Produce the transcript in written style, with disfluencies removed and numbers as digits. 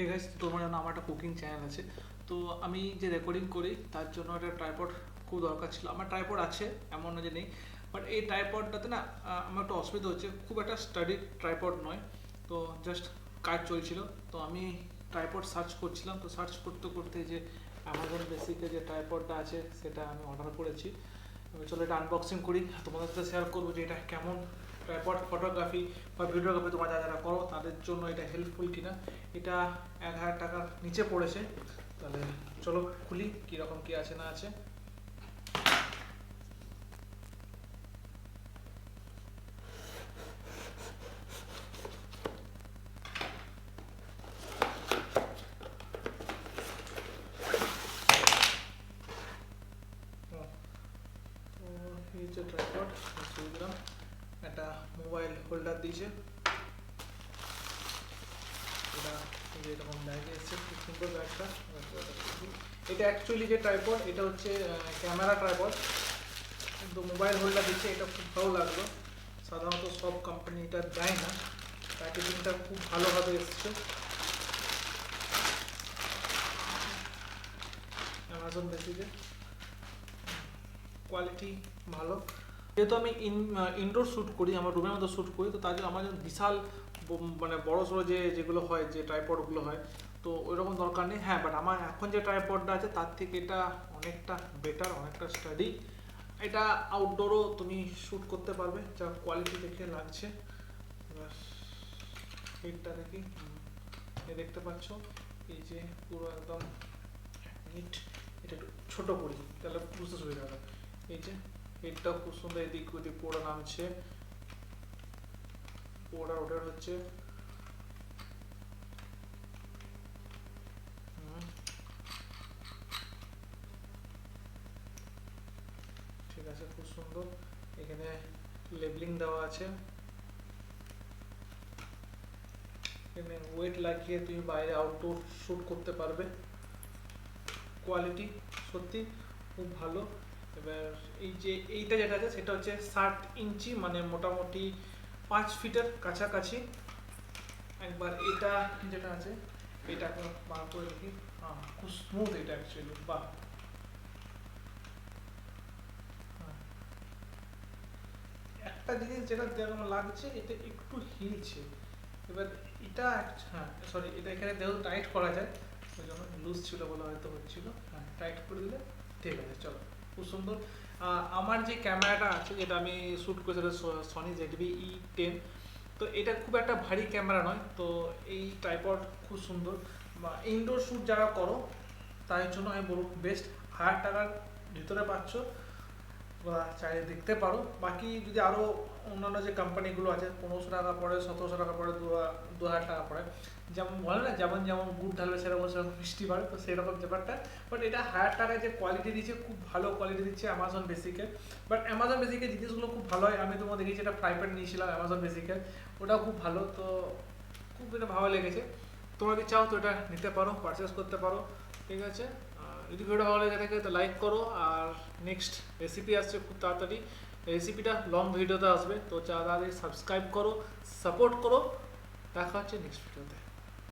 Hey guys, তোমার জন্য আমার একটা কুকিং চ্যানেল আছে। তো আমি যে রেকর্ডিং করি তার জন্য একটা ট্রাইপড খুব দরকার ছিল। আমার ট্রাইপড আছে, এমন না যে নেই, বাট এই ট্রাইপডটাতে না আমার একটা অসুবিধা হচ্ছে। খুব একটা স্টাডি ট্রাইপড নয়, তো জাস্ট কাজ চলছিল। তো আমি ট্রাইপড সার্চ করছিলাম, তো সার্চ করতে করতে যে অ্যামাজন বেসিকে যে ট্রাইপডটা আছে সেটা আমি অর্ডার করেছি। চলো এটা আনবক্সিং করি, তোমাদের সাথে শেয়ার করবো যে এটা কেমন ট্রাইপড। ফটোগ্রাফি বা ভিডিওগ্রাফি তোমরা যারা যারা করো তাদের জন্য এটা হেল্পফুল কিনা। এটা 1000 টাকার নিচে পড়েছে। তাহলে চলো খুলি কীরকম কী আছে না আছে। তো এই যে ট্রাইপড দিলাম, একটা মোবাইল হোল্ডার দিয়েছে। এটা এরকম ব্যাগে এসছে, খুব সুন্দর ব্যাগটা। এটা অ্যাকচুয়ালি যে ট্রাইপড, এটা হচ্ছে ক্যামেরা ট্রাইপড, কিন্তু মোবাইল হোল্ডার দিচ্ছে, এটা খুব ভালো লাগলো। সাধারণত সব কোম্পানি এটা দেয় না। প্যাকেজিংটা খুব ভালোভাবে এসছে। অ্যামাজন বেসিকে কোয়ালিটি ভালো। যেহেতু আমি ইনডোর শ্যুট করি, আমার রুমের মধ্যে শ্যুট করি, তো তার জন্য আমার বিশাল মানে বড়ো সড়ো যেগুলো হয়, যে ট্রাইপডগুলো হয়, তো ওই রকম দরকার নেই। হ্যাঁ, বাট আমার এখন যে ট্রাইপডটা আছে তার থেকে এটা অনেকটা বেটার, অনেকটা স্টাডি। এটা আউটডোরও তুমি শ্যুট করতে পারবে, যা কোয়ালিটি দেখে লাগছে। এবার হিটটা দেখি, দেখতে পাচ্ছ এই যে পুরো একদম হিট। এটা একটু ছোটো করি তাহলে বুঝতে সুবিধা হবে। এই যে হিটটা খুব সুন্দর, এদিক ওদিক পোড়া নামছে, পোড়া ওটার হচ্ছে। ঠিক আছে, খুব সুন্দর। এখানে লেবলিং দেওয়া আছে। এখানে ওয়েট লাগিয়ে তুমি বাইরে আউটডোর শ্যুট করতে পারবে। কোয়ালিটি সত্যি খুব ভালো। এবার এই যে এইটা যেটা আছে সেটা হচ্ছে 60 ইঞ্চি, মানে মোটামুটি 5 ফিটের কাছাকাছি। একবার এটা যেটা আছে এটা বার করে দেখি। হ্যাঁ, খুব স্মুথ এটা অ্যাকচুয়ালি। বাহ, একটা জিনিস যেটা যেরকম লাগছে, এটা একটু হিলছে। এবার এটা হ্যাঁ সরি, এটা এখানে যেহেতু টাইট করা যায়, ওই জন্য লুজ ছিল বলে হয়তো হচ্ছিল। হ্যাঁ, টাইট করে দিলে ঠিক আছে। চলো, খুব সুন্দর। আমার যে ক্যামেরাটা আছে, যেটা আমি শ্যুট করেছিলাম, সনি ZV-E10, তো এটা খুব একটা ভারী ক্যামেরা নয়। তো এই ট্রাইপড খুব সুন্দর, বা ইনডোর শ্যুট যারা করো তাই জন্য আমি বলবো বেস্ট। 1000 টাকার ভিতরে পাচ্ছ, বা চাইলে দেখতে পারো। বাকি যদি আরও অন্যান্য যে কোম্পানিগুলো আছে, 1500 টাকা পড়ে, 1700 টাকা পড়ে, 2000 টাকা পড়ে, যেমন বলে না যেমন যেমন গুড় ঢালবে সেরকম সেরকম মিষ্টি বাড়ে, তো সেরকম ব্যাপারটা। বাট এটা 1000 টাকায় যে কোয়ালিটি দিচ্ছে, খুব ভালো কোয়ালিটি দিচ্ছে অ্যামাজন বেসিকের। বাট অ্যামাজন বেসিকের জিনিসগুলো খুব ভালো হয়। আমি তোমাকে দেখেছি একটা ফ্রাই প্যান নিয়েছিলাম অ্যামাজন বেসিকের, ওটাও খুব ভালো। তো খুব এটা ভালো লেগেছে। তোমরা যদি চাও তো এটা নিতে পারো, পারচেস করতে পারো। ঠিক আছে, যদি ভিডিও ভালো লেগে থাকে তো লাইক করো। আর নেক্সট রেসিপি আসছে খুব তাড়াতাড়ি, রেসিপিটা লং ভিডিওতে আসবে, তো তাড়াতাড়ি সাবস্ক্রাইব করো, সাপোর্ট করো। দেখা হচ্ছে নেক্সট ভিডিওতে।